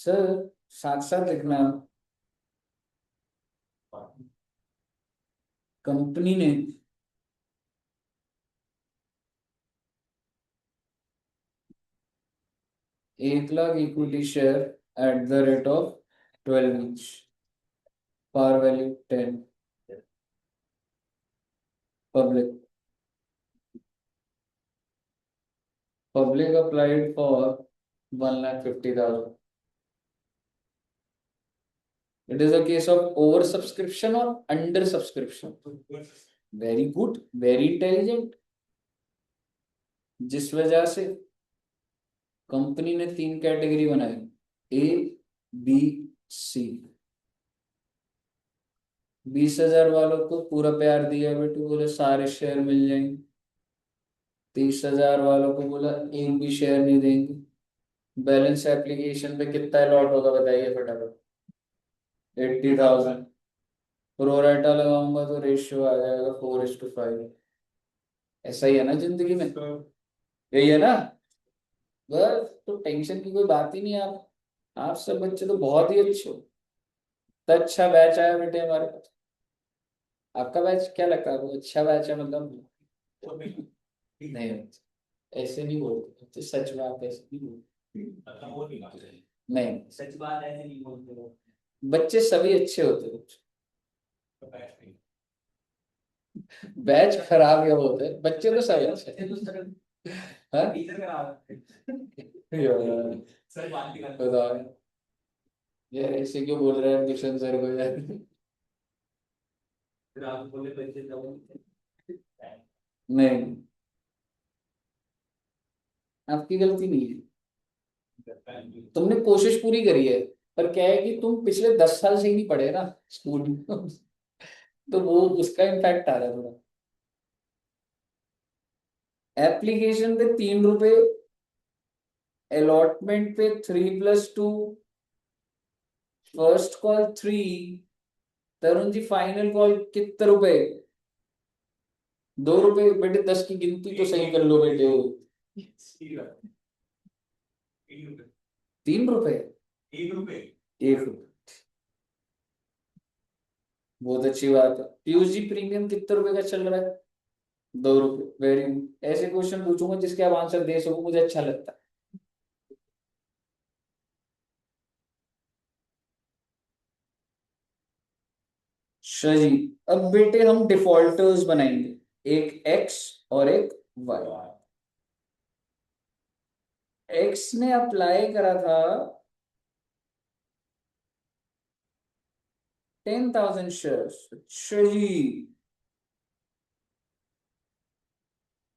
Sir साथ साथ लिखना। कंपनी ने 1 lakh equity share at the rate of 12 each, par value 10, public applied for 1,50,000. It is a case of over subscription or under subscription. Very good, very intelligent. जिस वजह से company ने 3 category बनाई, A B C. 20,000 वालों को पूरा प्यार दिया बेटू, बोले सारे शेयर मिल जाएंगे। 30,000 वालों को बोला एक भी शेयर नहीं देंगे। बैलेंस एप्लीकेशन पे कितना अलॉट होगा बताइए फटाफट। 80,000। प्रोराटा लगाऊंगा तो रेशियो आ जाएगा 4:5। ऐसा ही है ना जिंदगी में, यही है ना। बस तो टेंशन की कोई बात ही नहीं है। आप सब बच्चे तो बहुत ही अच्छे हो। तो अच्छा बैच आया बेटे हमारे पास। आपका बैच क्या लगता है वो अच्छा बैच है मतलब? नहीं, ऐसे नहीं बोलते तो सच बात, ऐसे नहीं बोलते। नहीं, सच बात ऐसे नहीं बोलते। बच्चे सभी अच्छे होते हैं। बैच खराब या होते हैं, बच्चे तो सब अच्छे हैं। हाँ? यार, बताओ यार, ऐसे क्यों बोल रहे हैं किशन सर को यार? नहीं, आपकी गलती नहीं है। तुमने कोशिश पूरी करी है, पर क्या है कि तुम पिछले 10 साल से ही नहीं पढ़े ना स्कूल में। तो वो उसका इम्पैक्ट आ रहा है थोड़ा। एप्लीकेशन पे 3 रुपए, अलॉटमेंट पे 3+2, first call 3। Tarun ji final call कितने रुपए? 2 रुपए बेटे, 10 की गिनती तो सही कर लो बेटे। 3 रुपए, 1 रुपए, 1 रुपए। बहुत अच्छी बात है। पीयूष जी प्रीमियम कितने रुपए का चल रहा है? 2 रुपए। Very good. ऐसे क्वेश्चन पूछूंगा जिसके आप आंसर दे सको, मुझे अच्छा लगता है। अच्छा जी, अब बेटे हम डिफॉल्टर्स बनाएंगे, एक एक्स और एक वाई। एक्स ने अप्लाई करा था 10,000 शेयर्स। अच्छा जी,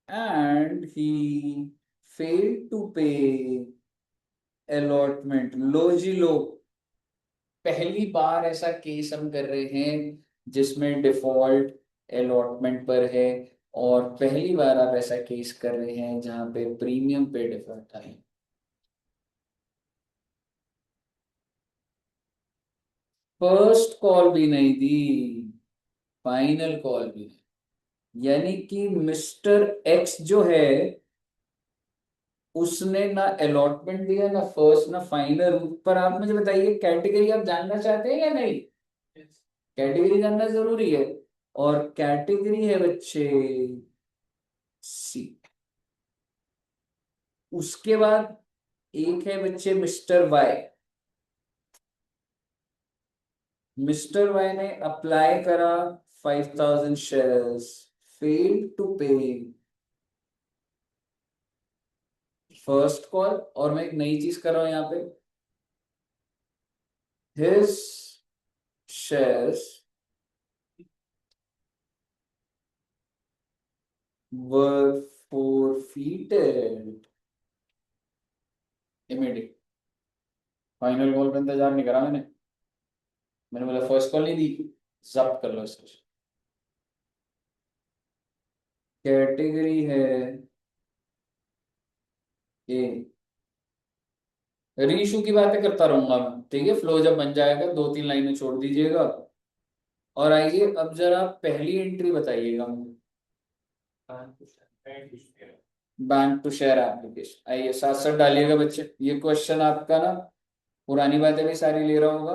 एंड ही फेल्ड टू पे अलॉटमेंट। लो जी लो, पहली बार ऐसा केस हम कर रहे हैं जिसमें डिफॉल्ट अलॉटमेंट पर है, और पहली बार आप ऐसा केस कर रहे हैं जहां पे प्रीमियम पे डिफॉल्ट है। फर्स्ट कॉल भी नहीं दी, फाइनल कॉल भी नहीं। यानी कि मिस्टर एक्स जो है, उसने ना अलॉटमेंट दिया, ना फर्स्ट ना फाइनल। पर आप मुझे बताइए, कैटेगरी आप जानना चाहते हैं या नहीं? कैटेगरी जानना जरूरी है। और कैटेगरी है बच्चे सी। उसके बाद एक है बच्चे मिस्टर वाई। मिस्टर वाई ने अप्लाई करा 5,000 शेयर्स, फेल टू पे फर्स्ट कॉल। और मैं एक नई चीज कर रहा हूं यहाँ पे, हिज शेयर्स वर forfeited immediately। फाइनल कॉल पे इंतजार नहीं करा मैंने। मैंने बोला फर्स्ट कॉल नहीं दी, जब्त कर लो इसको। कैटेगरी है ए। रीइशू की बातें करता रहूंगा मैं, ठीक है? फ्लो जब बन जाएगा 2-3 लाइनें छोड़ दीजिएगा। और आइए अब जरा पहली एंट्री बताइएगा मुझे। बैंक टू शेयर एप्लीकेशन, आइए साथ साथ डालिएगा बच्चे। ये क्वेश्चन आपका ना पुरानी बातें भी सारी ले रहा होगा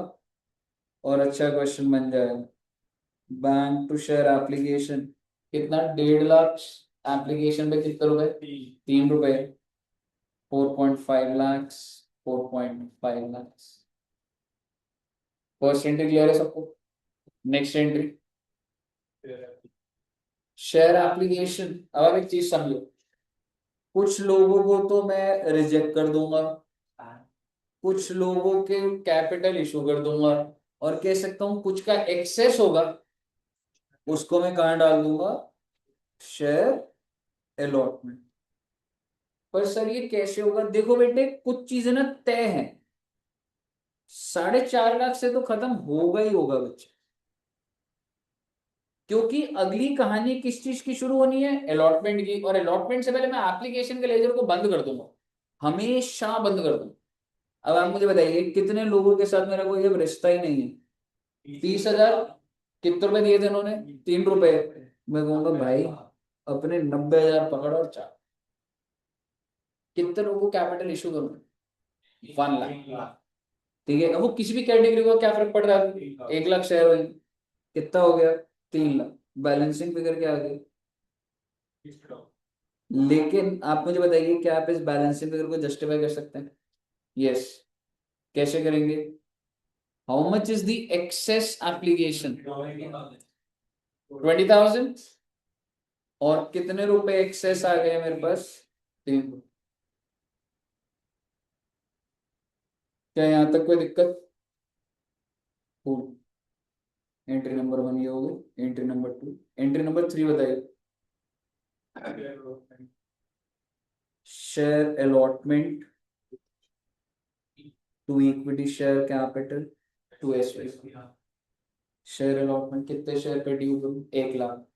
और अच्छा क्वेश्चन बन जाएगा। बैंक टू शेयर एप्लीकेशन कितना, 1.5 लाख। एप्लीकेशन पे कितने रुपए, 3 रुपए। 4.5 lakh, 4.5 lakh. First entry clear है सबको? Next entry share application. अब आप एक चीज समझो, कुछ लोगों को तो मैं रिजेक्ट कर दूंगा, कुछ लोगों के कैपिटल इशू कर दूंगा, और कह सकता हूं कुछ का एक्सेस होगा, उसको मैं कहां डाल दूंगा, शेयर अलॉटमेंट। पर सर ये कैसे होगा? देखो बेटे, कुछ चीजें ना तय है, 4.5 लाख से तो खत्म होगा ही होगा बच्चे। क्योंकि अगली कहानी किस चीज की शुरू होनी है, अलॉटमेंट की, और अलॉटमेंट से पहले मैं एप्लीकेशन के लेजर को बंद कर दूंगा, हमेशा बंद कर दूंगा। अब आप मुझे बताइए कितने लोगों के साथ मेरा कोई अब रिश्ता ही नहीं है। 30,000 कितने रुपए दिए थे उन्होंने, 3 रुपए। मैं कहूंगा भाई अपने 90,000 पकड़ और चार। कितने लोगों को कैपिटल इशू करूँ, 1 लाख। ठीक है, अब वो किसी भी कैटेगरी को क्या फर्क पड़ रहा है, 1 लाख शेयर हुई, कितना हो गया, 3 लाख। बैलेंसिंग फिगर क्या आ गई। लेकिन आप मुझे बताइए क्या आप इस बैलेंसिंग फिगर को जस्टिफाई कर सकते हैं? यस। कैसे करेंगे? How much is the excess application, 20,000। और कितने रुपए एक्सेस आ गए मेरे पास, 3। क्या यहां तक कोई दिक्कत? एंट्री नंबर 1 ये हो गई, एंट्री नंबर 2, एंट्री नंबर 3 बताइए। Share allotment to equity share capital to S. Share allotment कितने शेयर पे ड्यू करूं, 1 लाख।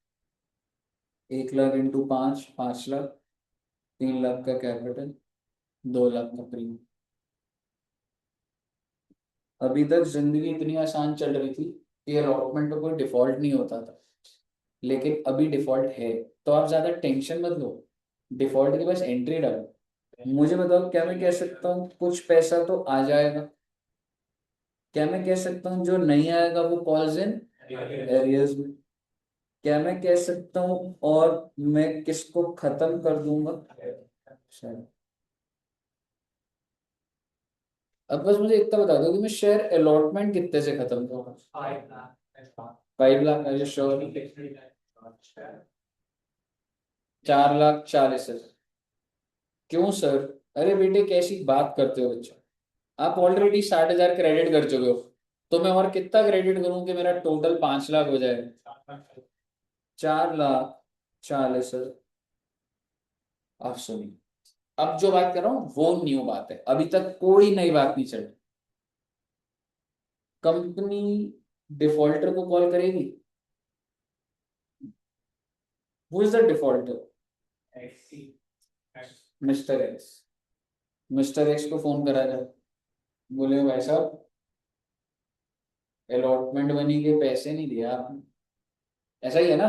1 लाख इंटू 5, 5 लाख। 3 लाख का कैपिटल, 2 लाख का प्रीमियम। अभी तक जिंदगी इतनी आसान चल रही थी कि अलॉटमेंट में कोई डिफॉल्ट नहीं होता था, लेकिन अभी डिफॉल्ट है। तो आप ज्यादा टेंशन मत लो, डिफॉल्ट के पास एंट्री डालो। मुझे बताओ क्या मैं कह सकता हूँ कुछ पैसा तो आ जाएगा? क्या मैं कह सकता हूँ जो नहीं आएगा वो कॉल्स इन एरियर्स में? क्या मैं कह सकता हूँ और मैं किसको खत्म कर दूंगा, शायद। अब बस मुझे इतना बता दो कि मैं शेयर अलॉटमेंट कितने से खत्म करूंगा, 5 लाख। अरे श्योर, 4,40,000। क्यों सर? अरे बेटे कैसी बात करते हो बच्चों, आप ऑलरेडी 60,000 क्रेडिट कर चुके हो, तो मैं और कितना क्रेडिट करूं कि मेरा टोटल 5 लाख हो जाए? 4,40,000। आप सुनिए, अब जो बात कर रहा हूं वो न्यू बात है, अभी तक कोई नई बात नहीं चली। कंपनी डिफॉल्टर को कॉल करेगी। Who is the defaulter, mister x. Mister x को फोन करा जाए, बोले भाई साहब अलॉटमेंट बनी के पैसे नहीं दिया आपने, ऐसा ही है ना?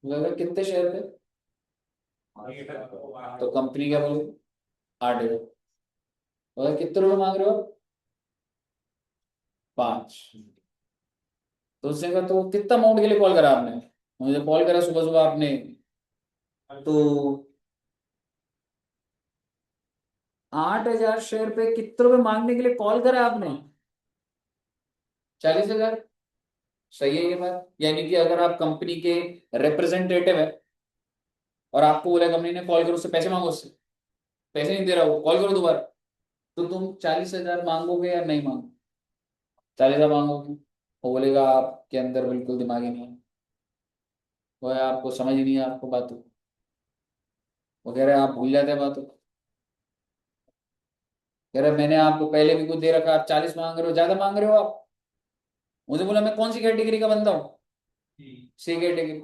बोलेगा कितने शेयर थे, तो कंपनी क्या बोले, 8,000। बोला कितने रुपए मांग रहे हो, 5। तो उसने कहा तो कितना अमाउंट के लिए कॉल करा आपने? मुझे कॉल करा सुबह सुबह आपने, तो 8,000 शेयर पे कितने रुपए मांगने के लिए कॉल करा आपने, 40,000। सही है ये बात? यानी कि अगर आप कंपनी के रिप्रेजेंटेटिव है और आपको बोला कंपनी ने कॉल करो, उससे पैसे मांगो, उससे पैसे नहीं दे रहा हो, कॉल करो दोबारा, तो तुम 40,000 मांगोगे या नहीं मांगोगे? 40,000 मांगोगे। वो बोलेगा आपके अंदर बिल्कुल दिमाग ही नहीं है, वो है आपको समझ ही नहीं है आपको बातों, वो कह रहे हैं आप भूल जाते हैं बातों। कह रहे मैंने आपको पहले भी कुछ दे रखा, आप 40 मांग रहे हो, ज्यादा मांग रहे हो आप। मुझे बोला मैं कौन सी कैटेगरी का बंदा हूँ, सी कैटेगरी।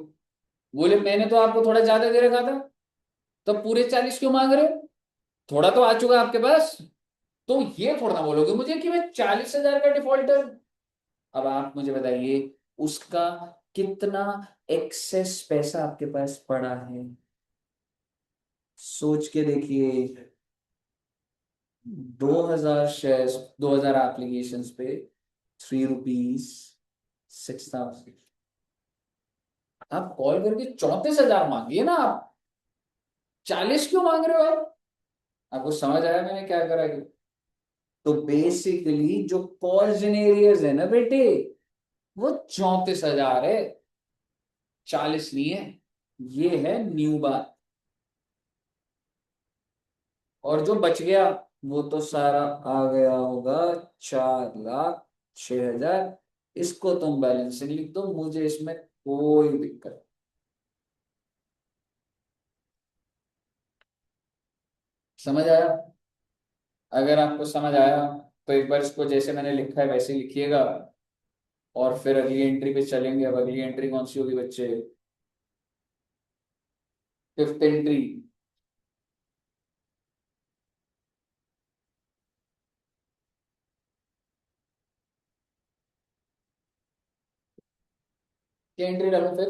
बोले मैंने तो आपको थोड़ा ज्यादा दे रखा था, तो पूरे 40 क्यों मांग रहे हो, थोड़ा तो आ चुका आपके पास। तो ये थोड़ा ना बोलोगे मुझे कि मैं 40,000 का डिफॉल्टर। अब आप मुझे बताइए उसका कितना एक्सेस पैसा आपके पास पड़ा है, सोच के देखिए। 2,000 शेयर्स, 2,000 एप्लीकेशन पे ₹3 6,000। आप कॉल करके 34,000 मांगिए ना आप, 40 क्यों मांग रहे हो आप? आपको समझ आया मैंने क्या करा कि? तो बेसिकली जो कॉल्स इन एरियर्स है ना बेटे, वो 34,000 है, 40 नहीं है। ये है न्यू बात। और जो बच गया वो तो सारा आ गया होगा 4,06,000। इसको तुम बैलेंसिंग लिख दो, मुझे इसमें कोई दिक्कत। समझ आया? अगर आपको समझ आया तो एक बार इसको जैसे मैंने लिखा है वैसे ही लिखिएगा, और फिर अगली एंट्री पे चलेंगे। अब अगली एंट्री कौन सी होगी बच्चे? Fifth entry. क्या एंट्री डालू फिर?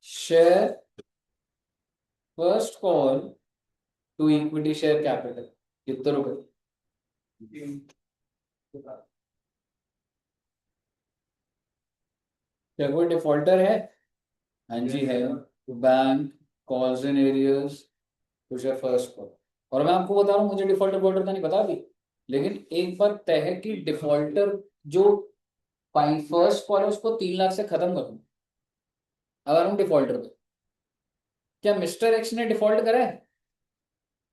Share first call to equity share capital, कितने रुपए? क्या कोई डिफॉल्टर है? हाँ जी है। Bank calls in arrears to share first call. और मैं आपको बता रहा हूँ, मुझे डिफॉल्टर वोल्टर का नहीं पता अभी, लेकिन एक बात तय है कि डिफॉल्टर जो फर्स्ट कॉल है उसको 3 लाख से खत्म कर दूं अगर हम डिफॉल्टर पे। क्या मिस्टर एक्स ने डिफॉल्ट करा है?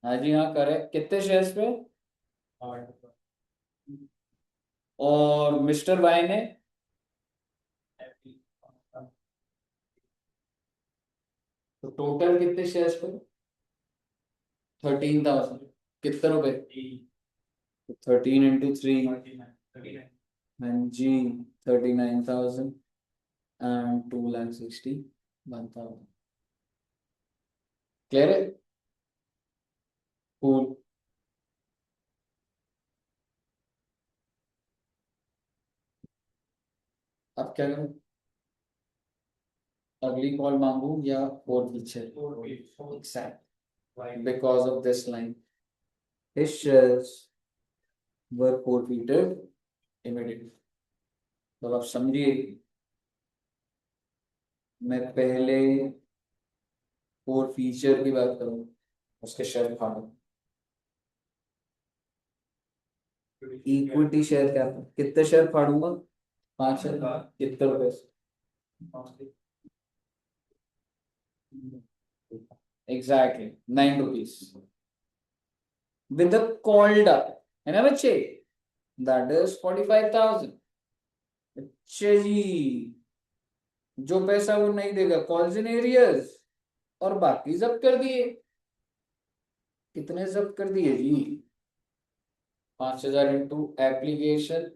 हाँ जी हाँ करे। कितने शेयर्स पे? और मिस्टर वाई ने? तो टोटल कितने शेयर्स पे? 13,000। कितने रुपए? 13 × 3। हाँ जी, 39,000 एंड 2,61,000। क्लियर है? कूल। अब क्या करूं? अगली कॉल मांगू या और पीछे? Exact. Because of this line his shares were forfeited immediately। तो आप समझिए, मैं पहले फोर फीचर की बात करूं, उसके शेयर फाड़ू। इक्विटी शेयर क्या, कितने शेयर फाड़ूंगा? 5 शेयर। कितने रुपए? एग्जैक्टली ₹9 विद कॉल्ड अप, है ना बच्चे? That is 45,000। अच्छा जी, जो पैसा वो नहीं देगा कॉल्स इन एरियर्स, और बाकी जब्त कर दिए। कितने जब्त कर दिए जी? 5,000 इंटू एप्लीकेशन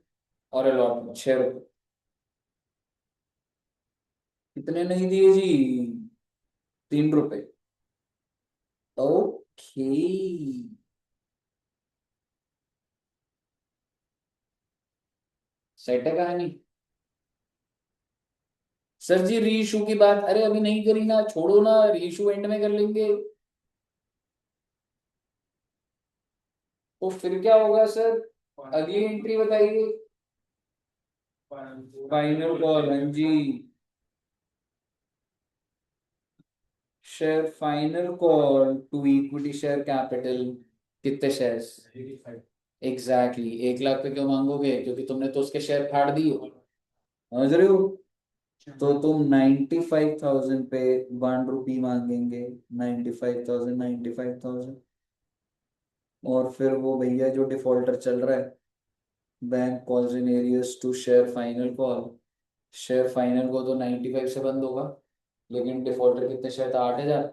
और अलॉटमेंट, ₹6। कितने नहीं दिए जी? ₹3। ओके, सेट है कहानी। सर जी री इशू की बात, अरे अभी नहीं करी ना, छोड़ो ना, री इशू एंड में कर लेंगे। तो फिर क्या होगा सर? अगली एंट्री बताइए। फाइनल कॉल, हाँ जी। Share final call to equity share capital. कितने शेयर्स? एग्जैक्टली 1 लाख पे क्यों मांगोगे? क्योंकि तुमने तो उसके शेयर फाड़ दिए, समझ रहे हो? तो तुम 95,000 पे ₹1 मांगेंगे। 95,000, 95,000। और फिर वो भैया जो डिफॉल्टर चल रहा है, bank calls in arrears to share final call. Share final को तो 95 से बंद होगा, लेकिन डिफॉल्टर कितने शेयर था? 8,000।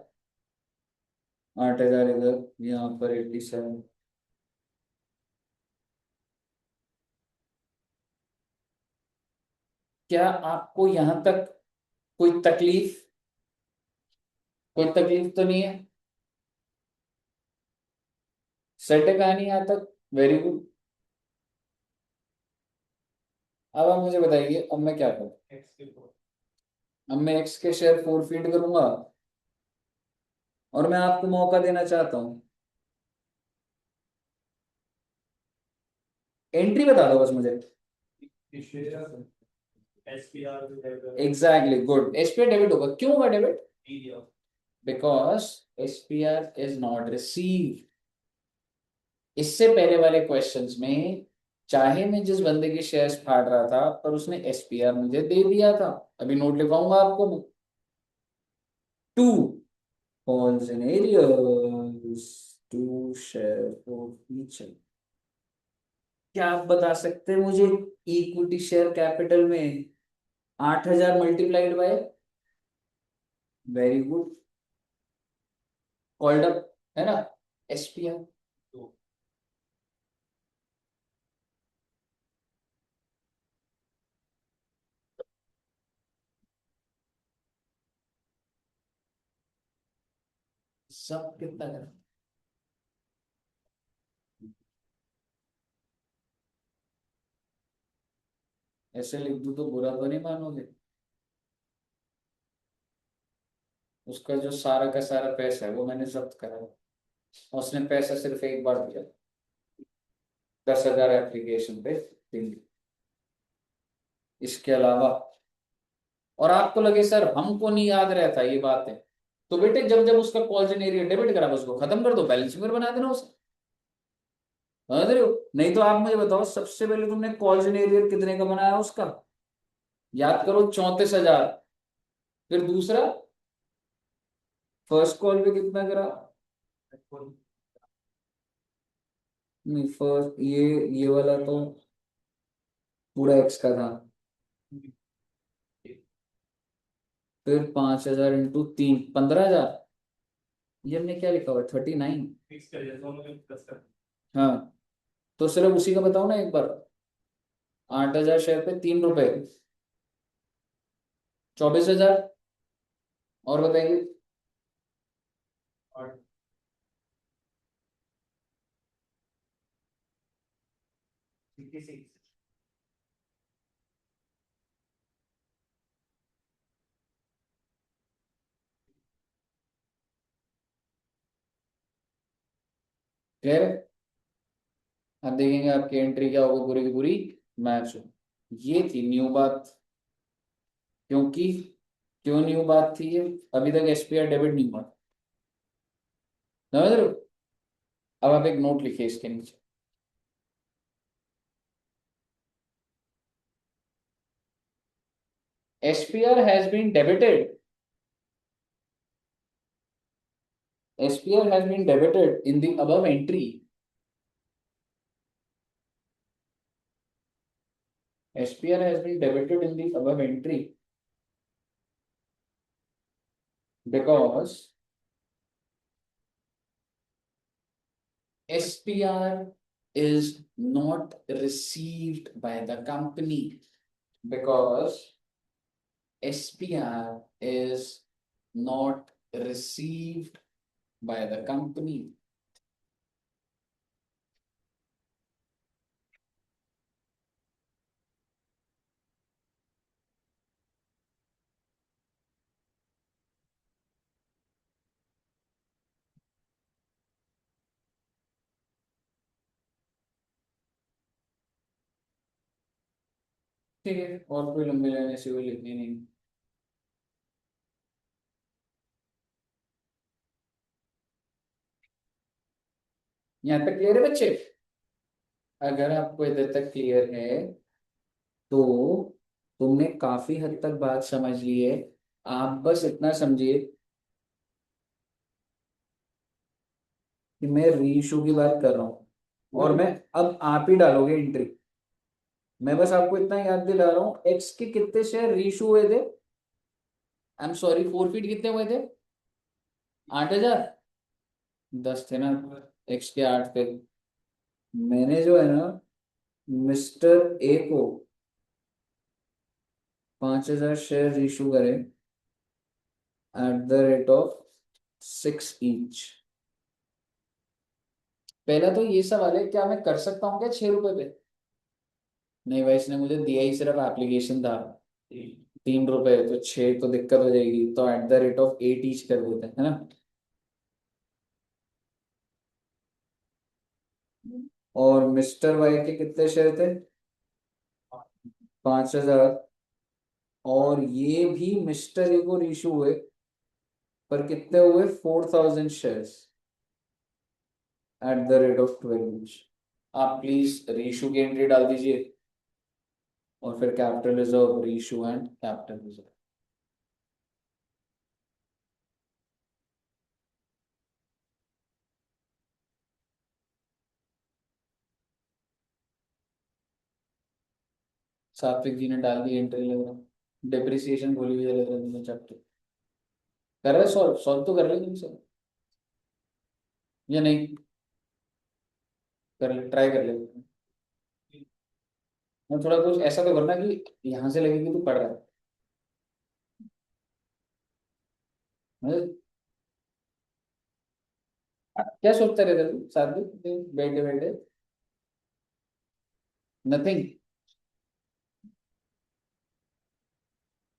8,000 इधर, यहाँ पर 87। क्या आपको यहाँ तक कोई तकलीफ? कोई तकलीफ तो नहीं है? सेट है कहानी यहाँ तक? Very good. अब आप मुझे बताइए, अब मैं क्या करूँ? अब मैं एक्स के शेयर फोर फीड करूंगा, और मैं आपको मौका देना चाहता हूँ एंट्री बता दो बस मुझे। Exactly, good. एसपीआर डेबिट होगा, क्यों होगा debit? Because SPR is not receive. इससे पहले वाले क्वेश्चंस में चाहे मैं जिस बंदे के शेयर्स फाड़ रहा था पर उसने एसपीआर मुझे दे दिया था। अभी नोट लिखवाऊंगा आपको मैं। To calls in arrears to share for each. क्या आप बता सकते हैं मुझे इक्विटी शेयर कैपिटल में 8,000 multiplied by? Very good, called up, है ना, एसपीआर। सब कितना कर, ऐसे लिख दूं तो बुरा तो नहीं मानोगे? उसका जो सारा का सारा पैसा है वो मैंने जब्त करा। उसने पैसा सिर्फ एक बार दिया, 10,000 एप्लीकेशन पे दिल्ली। इसके अलावा, और आपको लगे सर हमको नहीं याद रहता ये बात है, तो बेटे जब जब उसका कॉल इन एरिया डेबिट करा उसको खत्म कर दो, बैलेंस फिगर बना देना उसे। समझ रहे हो? नहीं तो आप मुझे बताओ, सबसे पहले तुमने कॉल इन एरिया कितने का बनाया उसका? याद करो, 34,000। फिर दूसरा, फर्स्ट कॉल पे कितना करा? नहीं, फर्स्ट ये वाला तो पूरा एक्स का था। फिर 5,000 इंटू 3, 15,000। ये हमने क्या लिखा हुआ है, 39? हाँ, तो सिर्फ उसी का बताओ ना एक बार। 8,000 शेयर पे 3 रुपए, 24,000। और बताइए। क्लियर है? अब देखेंगे आपकी एंट्री क्या होगी पूरी की पूरी, मैच हो। ये थी न्यू बात। क्योंकि, क्यों न्यू बात थी ये? अभी तक एसपीआर डेबिट नहीं हुआ। समझ रहे हो? अब आप एक नोट लिखिए इसके नीचे। SPR has been debited, SPR has been debited in the above entry. SPR has been debited in the above entry because SPR is not received by the company, because SPR is not received by the company. ठीक है, और कोई लंबी line ऐसी कोई लिखनी नहीं। यहाँ तक क्लियर है बच्चे? अगर आपको इधर तक क्लियर है तो तुमने काफी हद तक बात समझ ली है। आप बस इतना समझिए कि मैं रीइशू की बात कर रहा हूँ, और मैं, अब आप ही डालोगे एंट्री। मैं बस आपको इतना याद दिला रहा हूँ, एक्स के कितने शेयर रीइशू हुए थे? आई एम सॉरी, फोरफीट कितने हुए थे? 8,000। 10 थे ना, एक्स के 8 थे। मैंने जो है ना, मिस्टर ए को 5,000 शेयर इशू करे at the rate of 6 each. पहला तो ये सवाल है, क्या मैं कर सकता हूँ क्या 6 रुपए पे? नहीं भाई, इसने मुझे दिया ही सिर्फ एप्लीकेशन था। 3 रुपए तो 6 तो दिक्कत हो जाएगी, तो at the rate of 8 each कर देते हैं, है ना? और मिस्टर वाई के कितने शेयर थे? 5,000। और ये भी मिस्टर ए को इशू हुए, पर कितने हुए? 4,000 shares at the rate of 12 inch. आप प्लीज रीशू की एंट्री डाल दीजिए, और फिर capital reserve, reissue and capital reserve. सात्विक जी ने डाल दी एंट्री, लग रहा है डिप्रिसिएशन भूल गया लग रहा है मुझे चैप्टर। कर रहे सॉल्व, सॉल्व तो कर ले तुमसे, या नहीं? कर ले, ट्राई कर ले। मैं थोड़ा कुछ ऐसा तो करना कि यहाँ से लगे कि तू पढ़ रहा है। मतलब क्या सोचता रहता तू सात्विक, बैठे बैठे? नथिंग।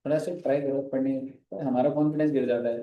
थोड़ा सा ट्राई करो पढ़ने में, हमारा कॉन्फिडेंस गिर जाता है।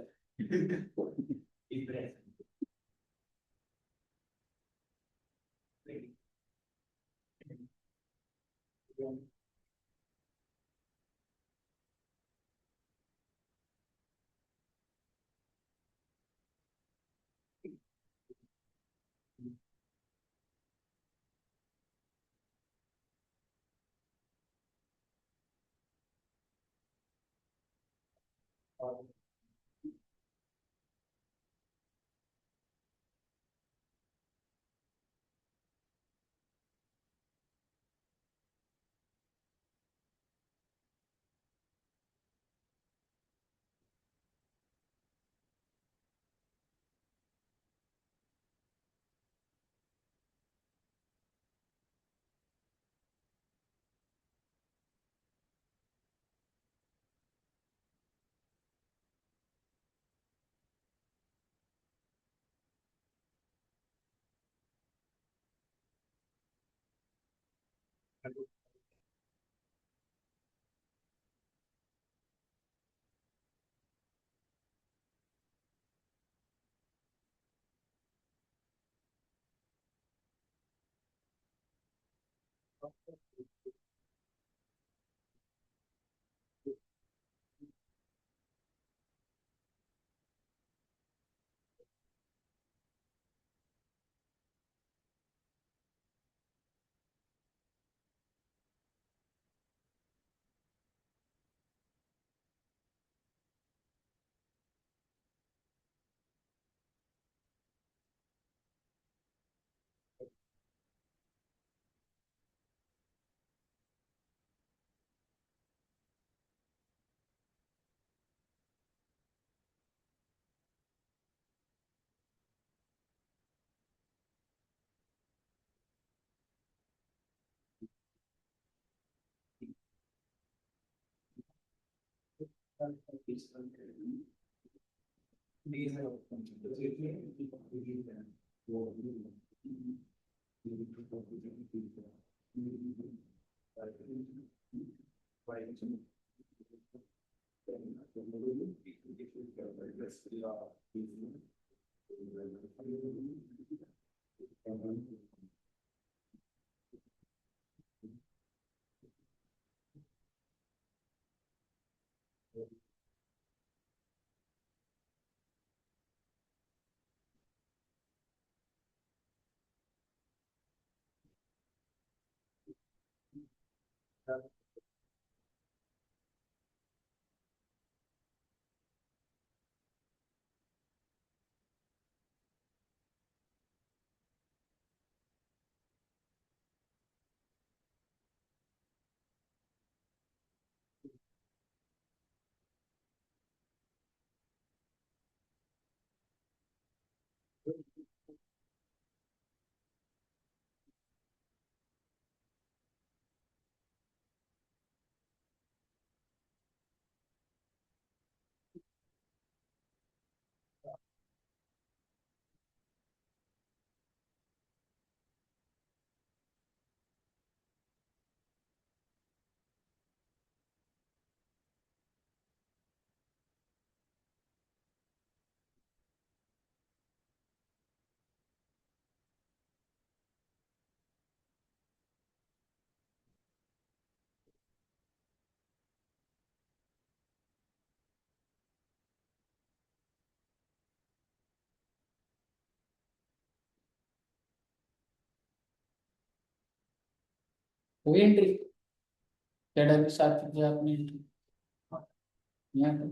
हुई एंट्री? क्या डाली साथ में आपने एंट्री? यहाँ पे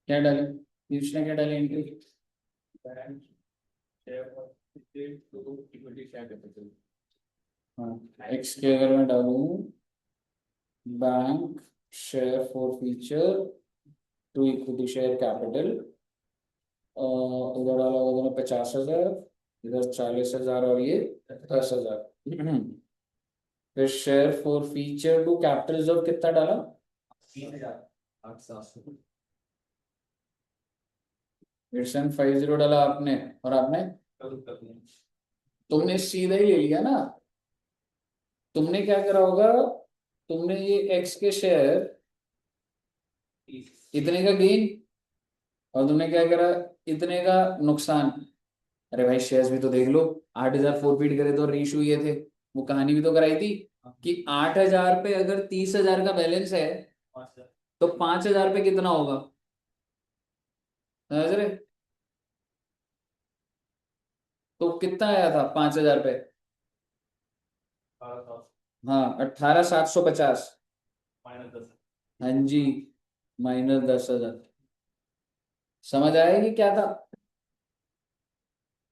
क्या डाली? पीयूष ने क्या डाली एंट्री? हाँ, एक्स के अगर मैं डालूं bank share forfeiture to equity share capital, उधर डाला उधर 50,000, इधर 40,000 और ये 10,000। फिर share forfeiture to capital reserve कितना डाला? 850 डाला आपने, और आपने तुमने सीधा ही ले लिया ना। तुमने क्या करा होगा, तुमने ये एक्स के शेयर इतने का गेन, और तुमने क्या करा, इतने का नुकसान। अरे भाई शेयर्स भी तो देख लो, 8,000 फोरफीट करे तो रेशियो ये थे, वो कहानी भी तो कराई थी कि 8,000 पे अगर 30,000 का बैलेंस है तो 5,000 पे कितना होगा, समझ रहे? तो कितना आया था 5,000 पे? हाँ, 18,750। हाँ जी, -10,000। समझ आया कि क्या था?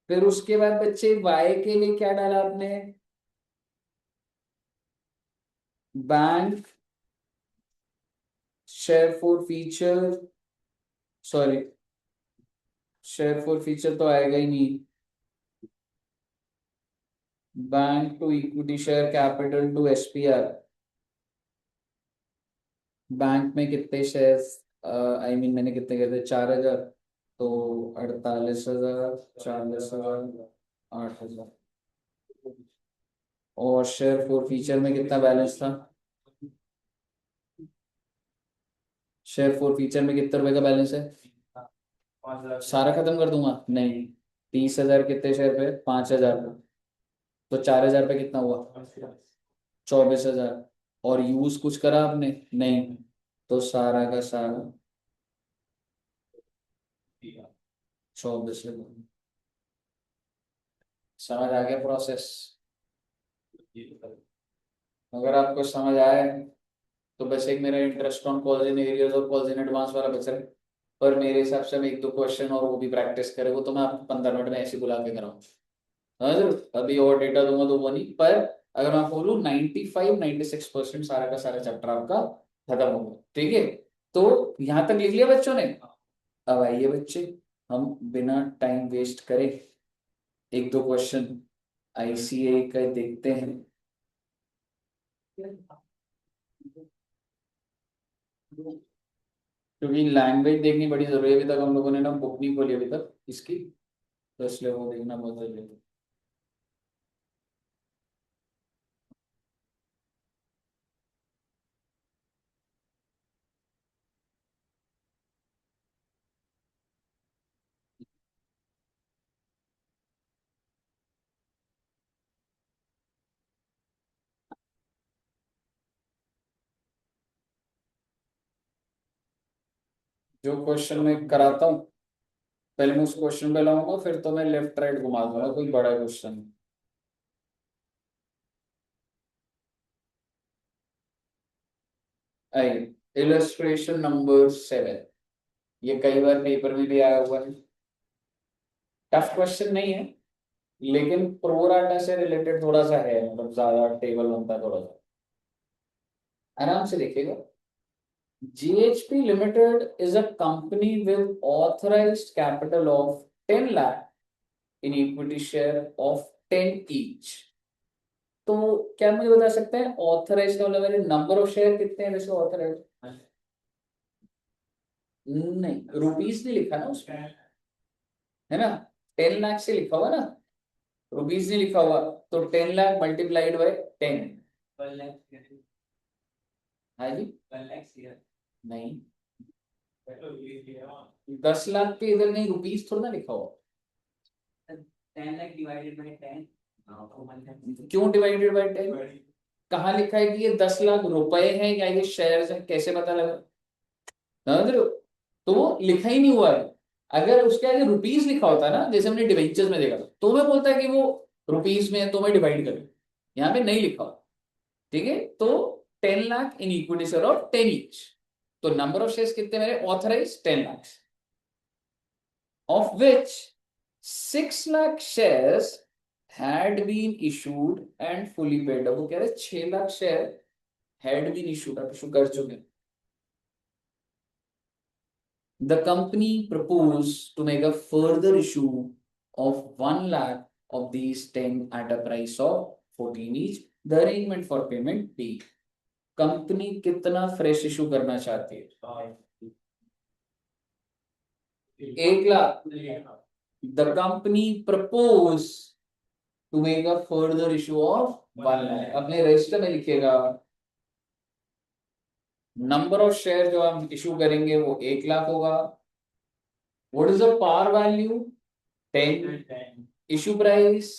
फिर उसके बाद बच्चे वाई के लिए क्या डाला आपने? Bank share forfeiture, sorry, share forfeiture तो आएगा ही नहीं। Bank to equity share capital to SPR. Bank में कितने शेयर्स, आई मीन मैंने कितने करे थे, 4,000, तो 48,000, 40,000, 8,000। और शेयर फॉर फीचर में कितना बैलेंस था? शेयर फॉर फीचर में कितने रुपए का बैलेंस है? सारा खत्म कर दूंगा? नहीं, 30,000 कितने शेयर पे? 5,000 पे, तो 4,000 पे कितना हुआ? 24,000। और यूज कुछ करा आपने? नहीं, तो सारा का सारा 24,000। समझ आ गया प्रोसेस? अगर आपको समझ आए तो बस एक मेरा interest on calls in areas और कॉल्स इन एडवांस वाला बच रहा है। पर मेरे हिसाब से हम एक दो क्वेश्चन और वो भी प्रैक्टिस करें, वो तो मैं आपको 15 मिनट में ऐसे ही बुला के कराऊँ। समझ रहे हो? अभी और डेटा दूंगा तो वो नहीं, पर अगर मैं बोलूँ 95-96% सारा का सारा चैप्टर आपका खत्म होगा, ठीक है? तो यहाँ तक लिख लिया बच्चों ने? अब आइए बच्चे, हम बिना टाइम वेस्ट करे एक दो क्वेश्चन आईसीए का देखते हैं। क्योंकि लैंग्वेज देखनी बड़ी जरूरी है, अभी तक हम लोगों ने ना बुक नहीं खोली अभी तक इसकी, तो इसलिए वो देखना बहुत जरूरी है। जो क्वेश्चन मैं कराता हूँ, पहले मैं उस क्वेश्चन पे लाऊंगा, फिर तो मैं लेफ्ट राइट घुमा दूंगा कोई बड़ा क्वेश्चन। आई, इलस्ट्रेशन नंबर 7, ये कई बार पेपर में भी आया हुआ है। टफ क्वेश्चन नहीं है, लेकिन प्रोराटा से रिलेटेड थोड़ा सा है, मतलब ज्यादा टेबल बनता है थोड़ा सा, आराम से देखिएगा। GHP Limited is a company with authorized capital of 10 lakh in equity share of 10 each। तो क्या मुझे बता सकते हैं ऑथराइज का मतलब मेरे नंबर ऑफ शेयर कितने हैं वैसे ऑथराइज? नहीं, रुपीस नहीं लिखा ना उसमें, है ना? 10 लाख से लिखा हुआ ना, रुपीस नहीं लिखा हुआ। तो 10 लाख मल्टीप्लाइड बाय 10। हाँ जी, नहीं, 10 लाख के इधर नहीं, रुपीस थोड़ा ना लिखा हुआ। 10 लाख डिवाइडेड बाय 10। क्यों डिवाइडेड बाय 10? कहाँ लिखा है कि ये 10 लाख रुपए हैं या ये शेयर है, कैसे पता लगा? समझ रहे हो? तो वो लिखा ही नहीं हुआ है। अगर उसके आगे रुपीस लिखा होता है ना, जैसे हमने डिवेंचर्स में देखा था, तो मैं बोलता है कि वो रुपीस में है तो मैं डिवाइड करूँ। यहाँ पे नहीं लिखा हो, ठीक है। तो 10 lakh in equity share of 10 each. तो नंबर ऑफ शेयर्स कितने मेरे authorise 10 lakh, of which 6 lakh shares had been issued and fully paid. अब वो कह रहे 6 lakh share had been issued, अब इशू कर चुके हैं। The company proposed to make a further issue of 1 lakh of these 10 at a price of 14 each. The arrangement for payment B. Company कितना fresh issue करना चाहती है? 1 lakh. The company propose to make a further issue of 1 lakh. अपने register में लिखिएगा number of share जो हम issue करेंगे वो 1 लाख होगा। What is the par value? 10। Issue price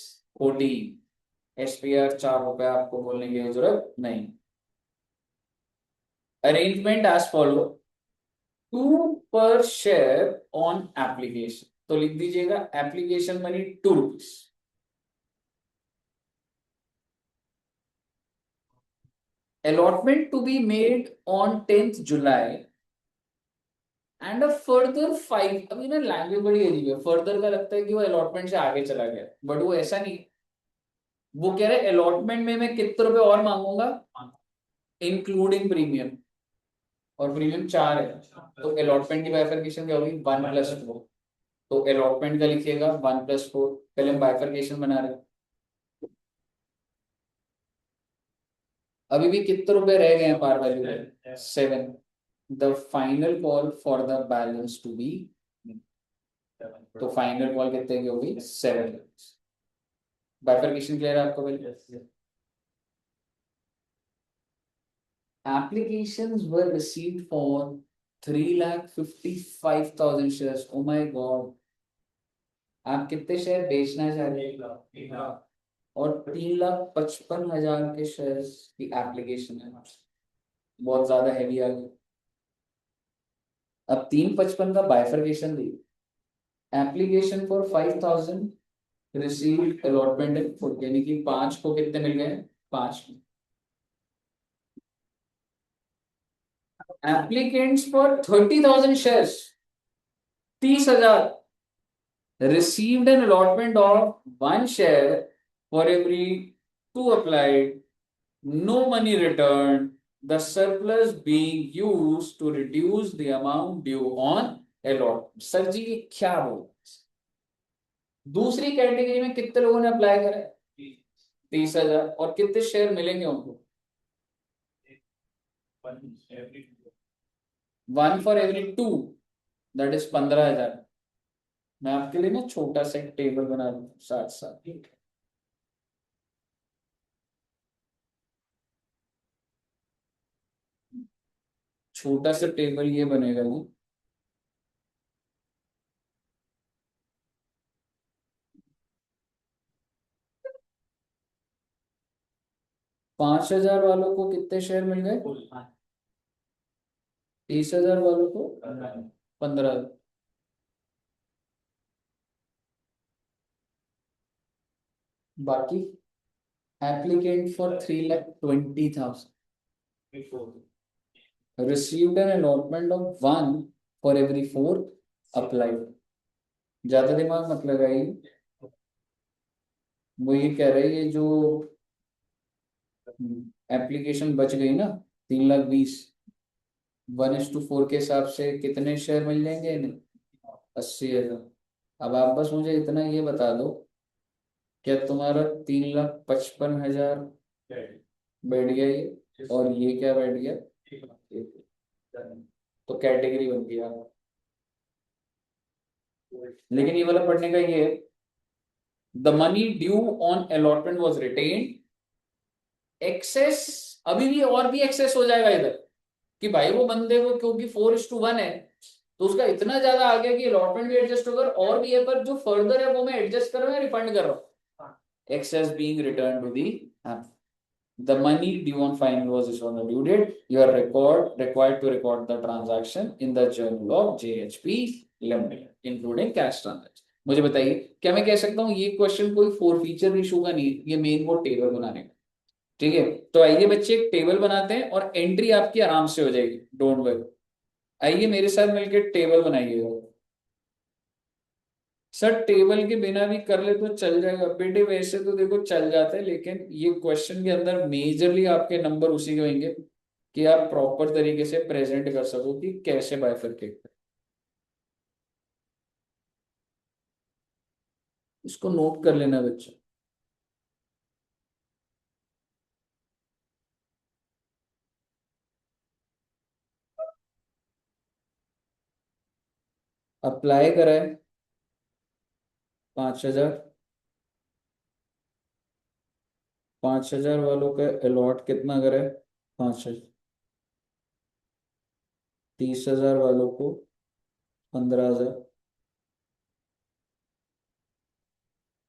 14। SPR 4 रुपए, आपको बोलने की जरूरत नहीं। अरेंजमेंट एज फॉलो, 2 पर शेयर ऑन एप्लीकेशन। तो लिख दीजिएगा application money 2 rupees. Allotment to be made on 10th July and a further 5। अभी ना लैंग्वेज बड़ी अजीब है, फर्दर का लगता है कि वो अलॉटमेंट से आगे चला गया, बट वो ऐसा नहीं। वो कह रहे अलॉटमेंट में मैं कितने रुपए और मांगूंगा, इंक्लूडिंग प्रीमियम, और प्रीमियम 4 है। तो अलॉटमेंट की बाइफरकेशन क्या होगी? 1+4। तो अलॉटमेंट का लिखिएगा 1+4। पहले हम बाइफरकेशन बना रहे हैं। अभी भी कितने रुपए रह गए हैं par value? 7। The final call for the balance to be, तो फाइनल कॉल कितने की होगी? 7। बाइफरकेशन क्लियर है आपको? पहले applications were received for 3,55,000 shares. Oh my god, आप कितने शेयर बेचना चाह रहे हैं? 1 लाख। और 3,55,000 के शेयर्स की एप्लीकेशन है, बहुत ज्यादा हैवी आ गया। अब 3,55 का bifurcation the, application for 5,000 received allotment in full, यानी कि 5 को कितने मिल गए? 5। Applicants for 30,000 shares, 30,000 received an allotment of 1 share for every 2 applied, no money returned, the surplus being used to reduce the amount due on allotment। Sir जी ये क्या बोल, दूसरी कैटेगरी में कितने लोगों ने अप्लाई करा? 30,000। और कितने शेयर मिलेंगे उनको? 1 फॉर एवरी 2, दैट इज 15,000। मैं आपके लिए ना छोटा सा एक टेबल बना दूं साथ साथ। छोटा सा टेबल ये बनेगा ना, 5,000 वालों को कितने शेयर मिल गए? 30,000 वालों को 15। बाकी applicant for 3,20,000 received an allotment of 1 for every 4 applied। ज्यादा दिमाग मत लगाइए, वो ये कह रही है जो एप्लीकेशन बच गई ना 3,20,000, 1:4 के हिसाब से कितने शेयर मिल जाएंगे इन्हें? 80,000। अब आप बस मुझे इतना ये बता दो, क्या तुम्हारा 3,55,000 बैठ गया ये, और ये क्या बैठ गया? तो कैटेगरी बन गया। लेकिन ये वाला पढ़ने का ये है, the money due on allotment was retained excess. अभी भी और भी एक्सेस हो जाएगा इधर, कि भाई वो बंदे को क्योंकि 4:1 है तो उसका इतना ज्यादा आ गया कि अलॉटमेंट भी एडजस्ट होकर और भी है, पर जो फर्दर है वो मैं एडजस्ट कर रहा हूँ, रिफंड कर रहा हूँ। Excess being return to the, the money due on final was issued on the due date. You are required to record the transaction in the journal of JHP Limited, including cash transaction। मुझे बताइए क्या मैं कह सकता हूँ ये question कोई 4 feature issue का नहीं, ये मेन वो टेबल बनाने का। ठीक है, तो आइए बच्चे एक टेबल बनाते हैं और एंट्री आपकी आराम से हो जाएगी, डोंट वरी। आइए मेरे साथ मिलकर टेबल बनाइएगा। सर टेबल के बिना भी कर ले तो चल जाएगा बेटे, वैसे तो देखो चल जाता है, लेकिन ये क्वेश्चन के अंदर मेजरली आपके नंबर उसी के होंगे कि आप प्रॉपर तरीके से प्रेजेंट कर सको कि कैसे बाइफरकेट करें। इसको नोट कर लेना बच्चा। अप्लाई करा है 5,000। 5,000 वालों का अलॉट कितना करा है? 5,000। 30,000 वालों को 15,000।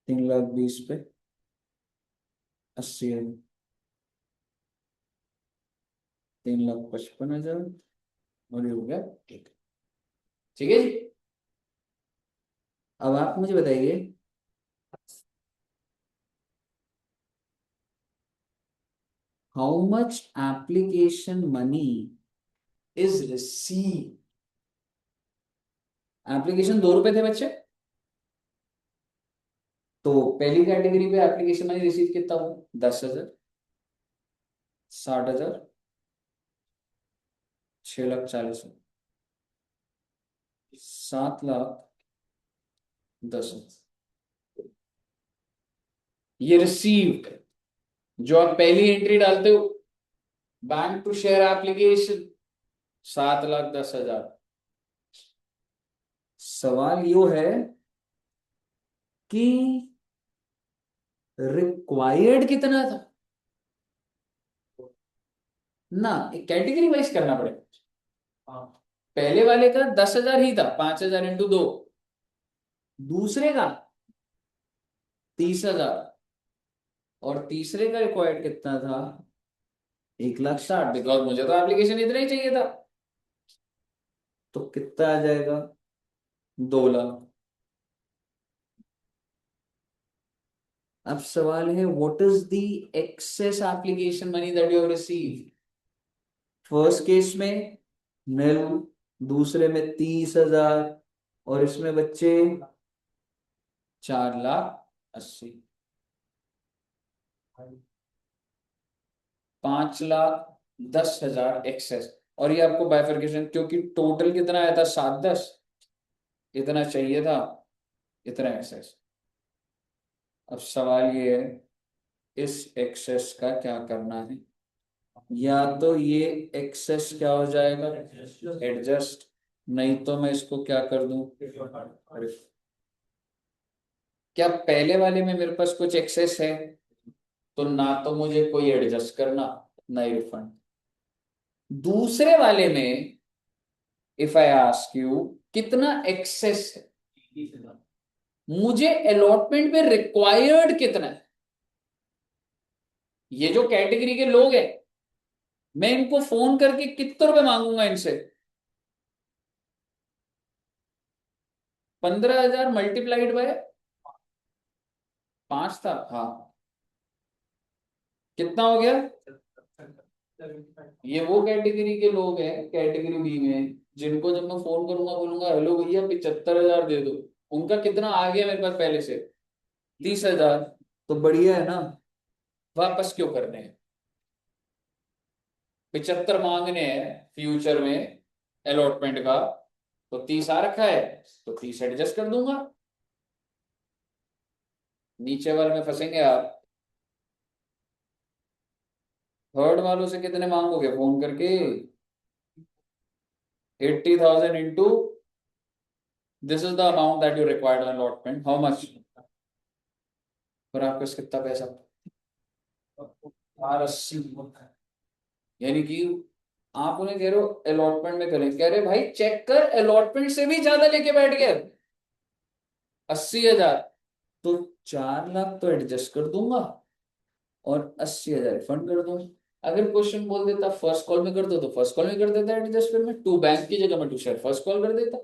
3,20,000 पे 80,000। 3,55,000 और ये हो गया। ठीक। ठीक है जी। अब आप मुझे बताइए, how much application money is receive. Application 2 रुपए थे बच्चे, तो पहली कैटेगरी पे एप्लीकेशन मनी रिसीव कितना हुआ? 10,000, 60,000, 6,40,000, 7,10,000। ये रिसीव्ड, जो आप पहली एंट्री डालते हो, बैंक टू शेयर एप्लीकेशन 7,10,000। सवाल यो है कि रिक्वायर्ड कितना था ना, कैटेगरी वाइज करना पड़ेगा। पहले वाले का 10,000 ही था, 5,000 इंटू 2। दूसरे का 30,000, और तीसरे का रिक्वायर्ड कितना था? 1,60,000, बिकॉज मुझे तो एप्लीकेशन इतना ही चाहिए था। तो कितना आ जाएगा? 2,00,000। अब सवाल है, what is the excess application money that you have receive? First case में नील, दूसरे में 30,000, और इसमें बच्चे 4,80,000। 5,10,000 एक्सेस, और ये आपको बाइफर्केशन, क्योंकि टोटल कितना आया था? 7,10, इतना चाहिए था, इतना एक्सेस। अब सवाल ये है, इस एक्सेस का क्या करना है? या तो ये एक्सेस क्या हो जाएगा? एडजस्ट। नहीं तो मैं इसको क्या कर दूं? क्या पहले वाले में मेरे पास कुछ एक्सेस है? तो ना तो मुझे कोई एडजस्ट करना, ना ही रिफंड। दूसरे वाले में इफ आई आस्क यू कितना एक्सेस है, मुझे अलॉटमेंट में रिक्वायर्ड कितना है, ये जो कैटेगरी के लोग हैं, मैं इनको फोन करके कितने रुपए मांगूंगा इनसे? 15,000 मल्टीप्लाइड बाय 5 था, हाँ, कितना हो गया? ये वो कैटेगरी के लोग हैं, कैटेगरी बी में, जिनको जब मैं फोन करूंगा बोलूंगा हेलो भैया 75,000 दे दो, उनका कितना आ गया मेरे पास पहले से? 30,000। तो बढ़िया है ना, वापस क्यों करने हैं? 75 मांगने हैं फ्यूचर में अलॉटमेंट का, तो 30 आ रखा है, तो 30 एडजस्ट कर दूंगा। नीचे वाले में फंसेंगे आप। थर्ड वालों से कितने मांगोगे फोन करके? 80,000 into, this is the amount that you required allotment, how much? फिर आपके पास कितना पैसा? 480। यानी कि आप उन्हें कह रहे हो अलॉटमेंट में करें, कह रहे भाई चेक कर अलॉटमेंट से भी ज्यादा लेके बैठ गए, 80,000। तो 4,00,000 तो एडजस्ट कर दूंगा और 80,000 रिफंड कर दूंगा। अगर क्वेश्चन बोल देता फर्स्ट कॉल में कर दो, तो फर्स्ट कॉल में कर देता एडजस्ट, फिर मैं टू बैंक की जगह में टू शेयर फर्स्ट कॉल कर देता।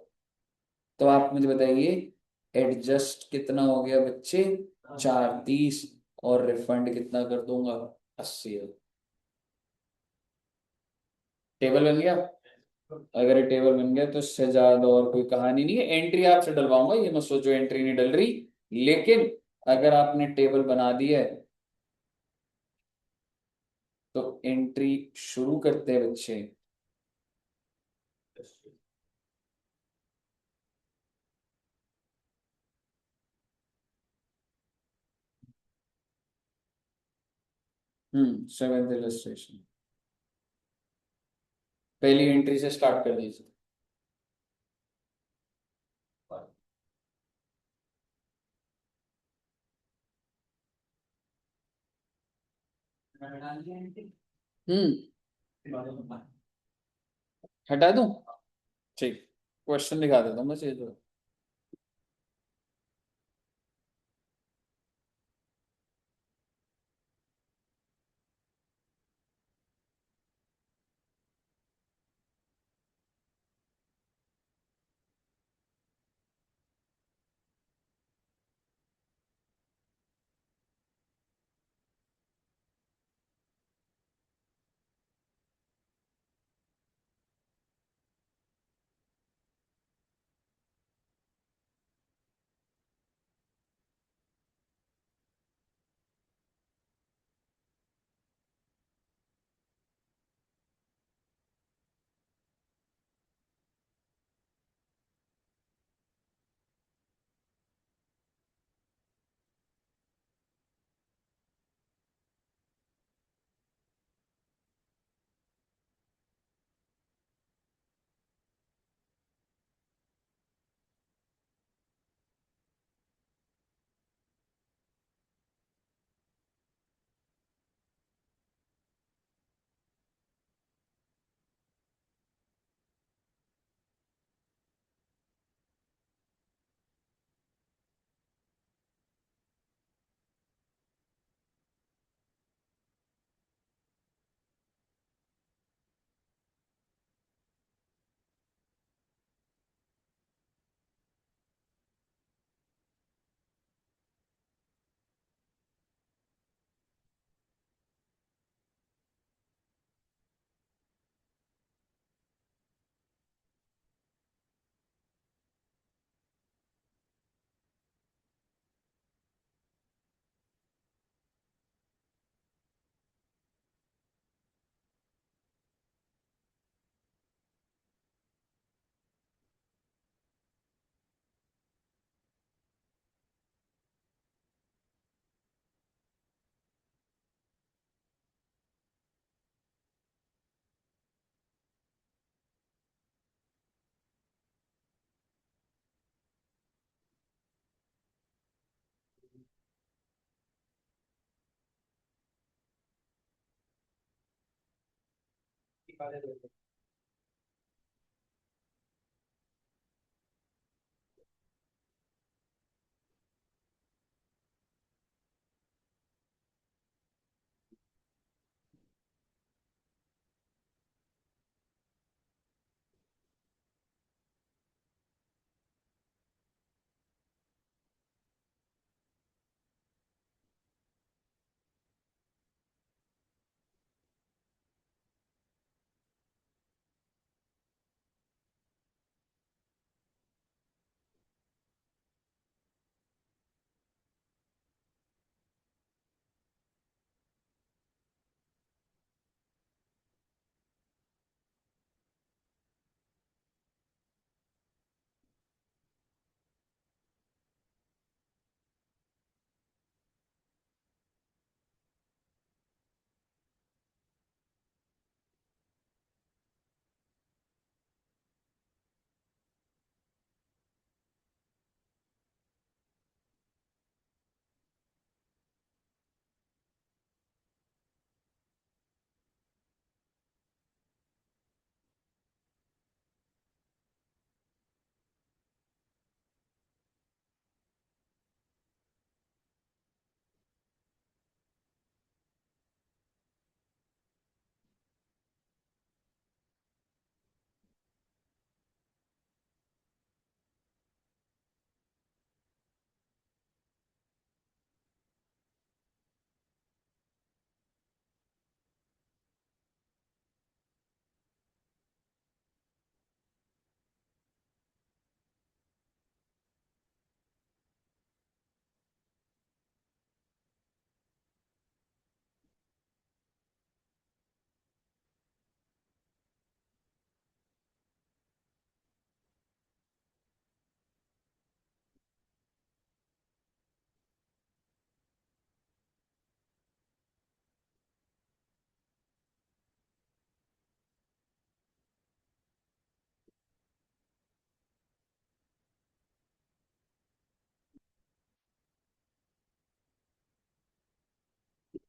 तो आप मुझे बताइए एडजस्ट कितना हो गया बच्चे? 430, और रिफंड कितना कर दूंगा? 80 है। टेबल बन गया। अगर ये टेबल बन गया तो इससे ज्यादा और कोई कहानी नहीं है। एंट्री आपसे डलवाऊंगा, ये मत सोचो एंट्री नहीं डल रही। लेकिन अगर आपने टेबल बना दी है तो एंट्री शुरू करते हैं बच्चे। 7th illustration. पहली एंट्री से स्टार्ट कर दीजिए। हम्म। हटा दूं? ठीक। क्वेश्चन दिखा देता हूँ बस ये तो।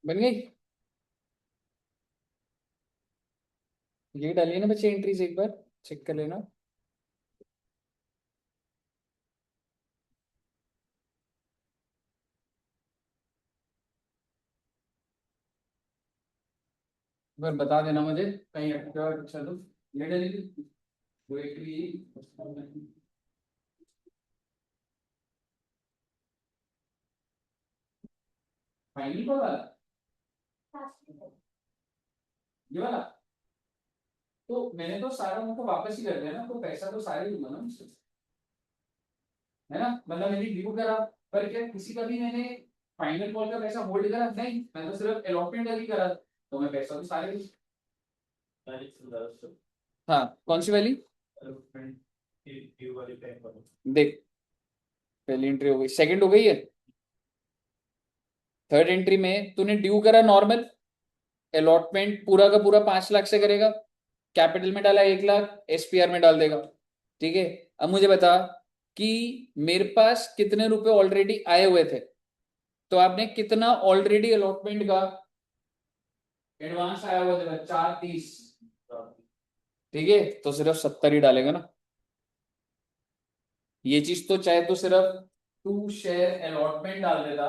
बन गई। ये डालिए ना बच्चे एंट्रीज, एक बार चेक कर लेना। एक बार बता देना मुझे, कहीं अटका अच्छा तो ये डालिए। वो एक भी फाइनल वाला, ये वाला। तो मैंने तो सारा उनको वापस ही कर दिया ना, तो पैसा तो सारे ही दूंगा ना मुझसे, है ना। मतलब मैंने ड्यू करा, पर क्या किसी का भी मैंने फाइनल कॉल का पैसा होल्ड करा नहीं, मैं तो सिर्फ अलॉटमेंट वाली करा, तो मैं पैसा तो सारे हाँ। कौन सी वाली? देख, पहली एंट्री हो गई, सेकंड हो गई है। थर्ड एंट्री में तूने ड्यू करा नॉर्मल, अलॉटमेंट पूरा का पूरा 5 लाख से करेगा, कैपिटल में डाला 1 लाख, एसपीआर में डाल देगा। ठीक है। अब मुझे बता कि मेरे पास कितने रुपए ऑलरेडी आए हुए थे, तो आपने कितना ऑलरेडी अलॉटमेंट का एडवांस आया हुआ था, 430। ठीक है, तो सिर्फ 70 ही डालेगा ना। ये चीज तो चाहे तो सिर्फ टू शेयर अलॉटमेंट डाल देता,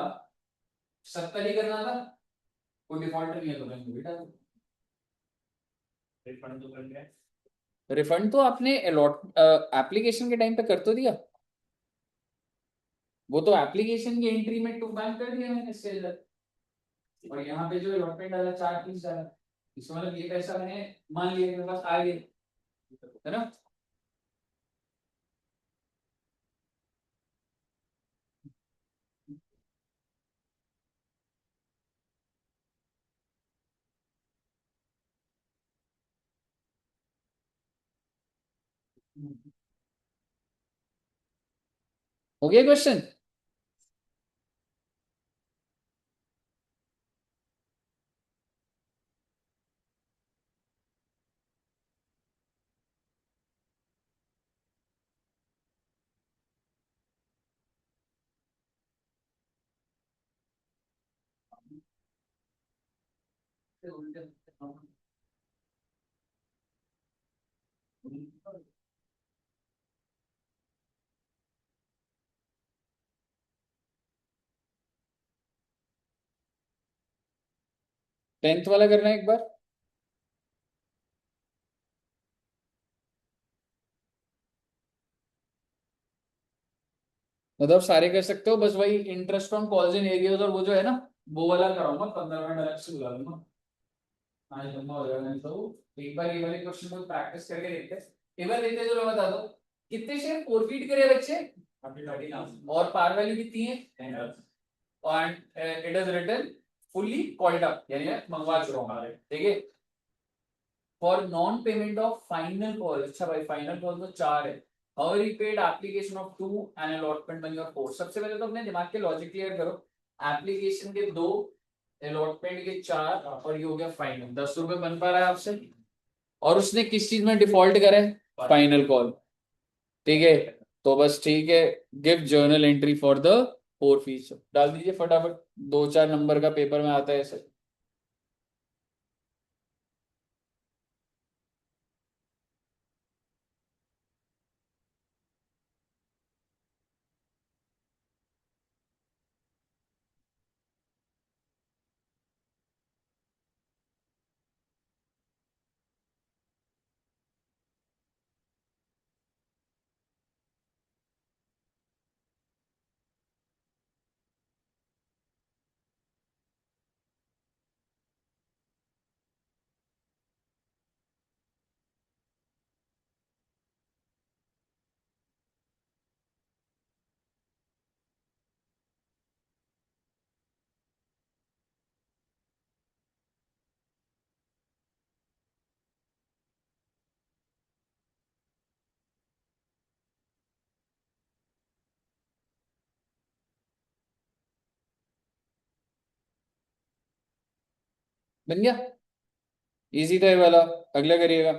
70 ही करना था, कोई डिफॉल्ट नहीं है तो मैं भी डाल। रिफंड तो आपने अलॉट एप्लीकेशन के टाइम पे कर तो दिया, वो तो एप्लीकेशन की एंट्री में टू बैंक कर दिया मैंने इससे अलग। और यहाँ पे जो अलॉटमेंट डाला 430 डाला, इसका मतलब ये पैसा मैंने मान लिया मेरे पास आ गया, है ना। हो गया क्वेश्चन। 10th वाला करना है एक बार। मतलब सारे कर सकते हो, बस वही interest on calls in areas और वो जो है ना, वो वाला कराऊंगा, 15 मिनट अलग से बुला लूंगा। हाँ, ये लंबा हो जाएगा नहीं तो। एक बार ये वाले क्वेश्चन को प्रैक्टिस करके देखते हैं। एक बार देखते हैं, चलो बता दो, कितने शेयर फॉरफिट करे बच्चे, और पार वैल्यू कितनी है, and it is written fully called up, यानी मैं मंगवा चुका हूँ। ठीक है। For non payment of final call, अच्छा भाई फाइनल कॉल तो 4 है। How repaid application of 2 and allotment बन योर 4। सबसे पहले तो अपने दिमाग के लॉजिक क्लियर करो। एप्लीकेशन के 2, अलॉटमेंट के 4, और ये हो गया फाइनल। 10 रुपए बन पा रहा है आपसे, और उसने किस चीज में डिफॉल्ट करा है, फाइनल कॉल। ठीक है, तो बस ठीक है, give journal entry for the 4 fees डाल दीजिए फटाफट, 2-4 नंबर का पेपर में आता है ऐसे। बन गया, इजी था ये वाला। अगला करिएगा।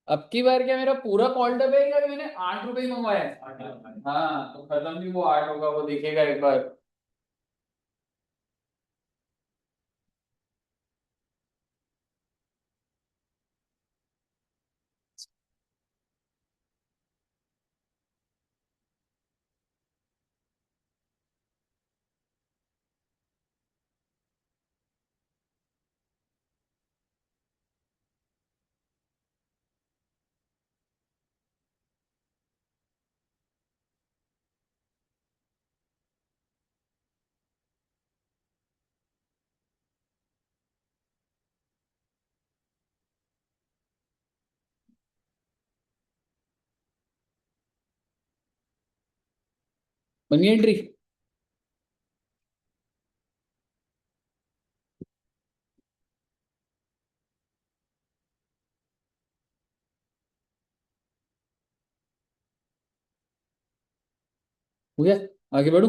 अब की बार क्या मेरा पूरा कॉल डब है या मैंने 8 रुपए ही मंगवाया है? हाँ तो खत्म भी वो 8 होगा, वो दिखेगा एक बार। बनी एंट्री। हो गया, आगे बढ़ू।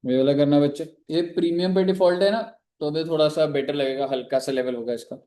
ये वाला करना बच्चे, ये प्रीमियम पे डिफॉल्ट है ना, तो अभी थोड़ा सा बेटर लगेगा, हल्का सा लेवल होगा इसका।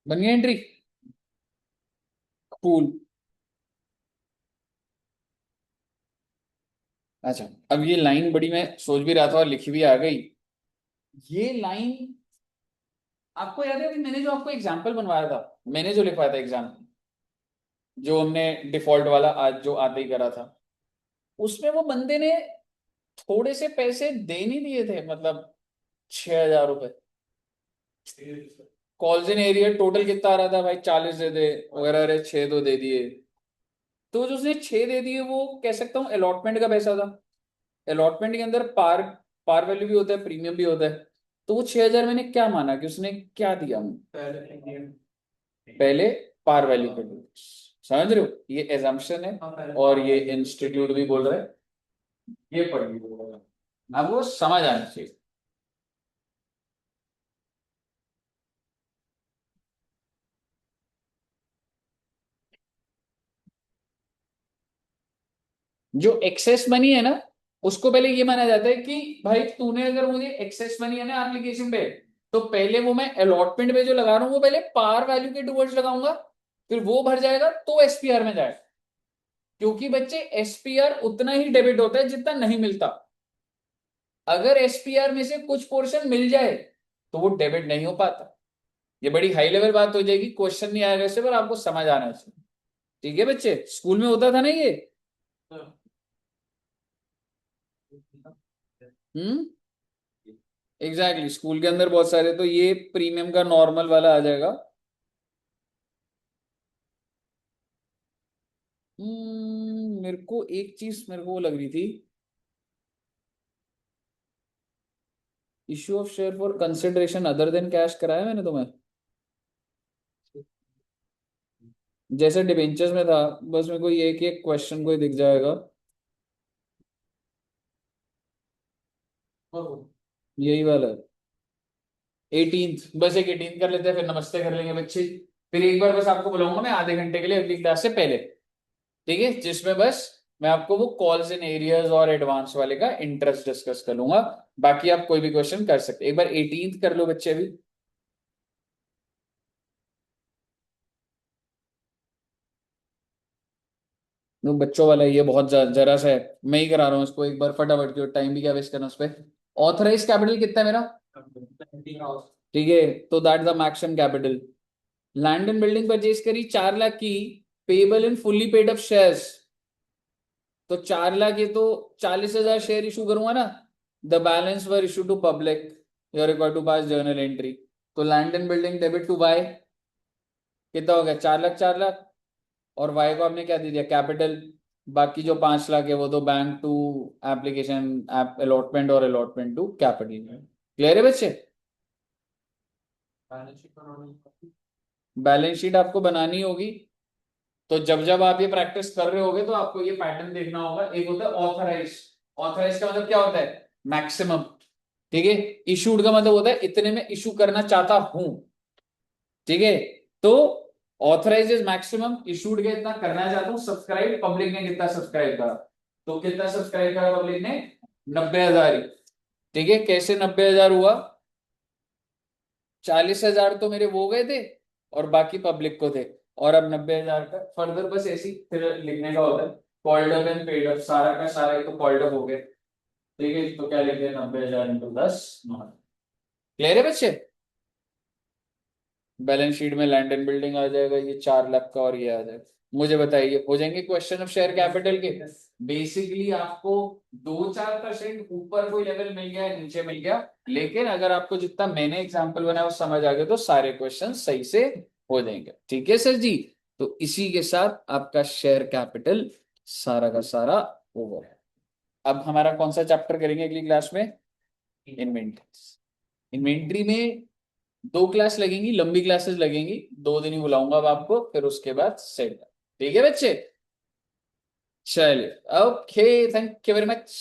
बन गई एंट्री। कूल। अच्छा, अब ये लाइन बड़ी मैं सोच भी रहा था और लिखी भी आ गई। ये लाइन आपको याद है कि मैंने जो आपको एग्जाम्पल बनवाया था, मैंने जो लिखवाया था एग्जाम्पल, जो हमने डिफॉल्ट वाला आज जो आते ही करा था, उसमें वो बंदे ने थोड़े से पैसे दे नहीं दिए थे, मतलब 6,000 रुपए। कॉल्स इन एरिया टोटल कितना आ रहा था भाई, 40 दे दे वगैरह, अरे 6 तो दे दिए। तो जो उसने 6 दे दिए वो कह सकता हूँ अलॉटमेंट का पैसा था। अलॉटमेंट के अंदर पार पार वैल्यू भी होता है, प्रीमियम भी होता है। तो वो 6,000 मैंने क्या माना कि उसने क्या दिया पहले, पार वैल्यू पे। समझ रहे हो, ये एजम्पशन है और ये इंस्टीट्यूट भी बोल रहा है, ये पढ़ ली आपको समझ आना चाहिए। जो एक्सेस मनी है ना, उसको पहले ये माना जाता है कि भाई तूने अगर मुझे एक्सेस मनी है ना एप्लीकेशन पे, तो पहले वो मैं अलॉटमेंट पे जो लगा रहा हूँ वो पहले पार वैल्यू के टूवर्ड्स लगाऊंगा, फिर वो भर जाएगा तो एसपीआर में जाएगा। क्योंकि बच्चे एसपीआर उतना ही डेबिट होता है जितना नहीं मिलता। अगर एसपीआर में से कुछ पोर्शन मिल जाए तो वो डेबिट नहीं हो पाता। ये बड़ी हाई लेवल बात हो जाएगी, क्वेश्चन नहीं आएगा इससे, पर आपको समझ आना चाहिए। ठीक है बच्चे, स्कूल में होता था ना ये। हम्म। एग्जैक्टली, स्कूल के अंदर बहुत सारे, तो ये प्रीमियम का नॉर्मल वाला आ जाएगा। मेरे को एक चीज मेरे को वो लग रही थी, issue of share for consideration other than cash कराया मैंने तुम्हें, जैसे डिबेंचर्स में था। बस मेरे को ये कि एक क्वेश्चन कोई दिख जाएगा, यही वाला है 18th। बस एक 18th कर लेते हैं, फिर नमस्ते कर लेंगे बच्चे। फिर एक बार बस आपको बुलाऊंगा मैं आधे घंटे के लिए अगली क्लास से पहले, ठीक है, जिसमें बस मैं आपको वो कॉल्स इन एरियाज और एडवांस वाले का इंटरेस्ट डिस्कस कर लूंगा। बाकी आप कोई भी क्वेश्चन कर सकते, एक बार 18th कर लो बच्चे अभी। वो बच्चों वाला है, ये बहुत जरा सा है, मैं ही करा रहा हूँ इसको एक बार फटाफट की, टाइम भी क्या वेस्ट करना उस पर। ऑथराइज कैपिटल कितना है मेरा? ठीक है, तो that the maximum capital. Land and building purchase करी 4 लाख की, payable in fully paid up shares, तो 4 लाख ये तो 40,000 शेयर इशू करूंगा ना। The balance were issue to public, you are required to pass journal entry. तो land and building debit to buy, कितना हो गया? 4 लाख 4 लाख, और वाई को आपने क्या दे दिया? कैपिटल। बाकी जो 5 लाख है वो तो बैंक टू एप्लीकेशन अलॉटमेंट और अलॉटमेंट टू कैपिटल। क्लियर है बच्चे? बैलेंस शीट आपको बनानी होगी, तो जब जब आप ये प्रैक्टिस कर रहे होगे तो आपको ये पैटर्न देखना होगा। एक होता है ऑथराइज, ऑथराइज का मतलब क्या होता है? मैक्सिमम। ठीक है, इशूड का मतलब होता है इतने में इशू करना चाहता हूं। ठीक है, तो ऑथराइज इज मैक्सिमम, इशूड के इतना करना चाहता हूं। सब्सक्राइब पब्लिक ने कितना सब्सक्राइब करा? तो कितना सब्सक्राइब करा पब्लिक ने? 90,000 ही। ठीक है, कैसे 90,000 हुआ? 40,000 तो मेरे वो गए थे और बाकी पब्लिक को थे, और अब 90,000 का फर्दर बस ऐसी फिर लिखने का होता है। Called up and paid up, सारा का सारा ही तो कॉल्ड अप हो गया। ठीक है, तो क्या लिखते हैं? 90,000 इंटू 10। क्लियर है बच्चे? बैलेंस शीट में लैंड एंड बिल्डिंग आ जाएगा, ये 4 लाख का, और ये आ जाएगा। मुझे बताइए, हो जाएंगे क्वेश्चन ऑफ शेयर कैपिटल के? बेसिकली आपको 2-4% ऊपर कोई लेवल मिल गया, नीचे मिल गया, लेकिन अगर आपको जितना मैंने एग्जांपल बनाया वो समझ आ गया तो सारे क्वेश्चन सही से हो जाएंगे। ठीक है सर जी, तो इसी के साथ आपका शेयर कैपिटल सारा का सारा ओवर है। अब हमारा कौन सा चैप्टर करेंगे अगली क्लास में? इन्वेंट्री। इन्वेंट्री में 2 क्लास लगेंगी, लंबी क्लासेस लगेंगी, 2 दिन ही बुलाऊंगा अब आपको, फिर उसके बाद सेट। ठीक है बच्चे? चलिए, okay, thank you very much.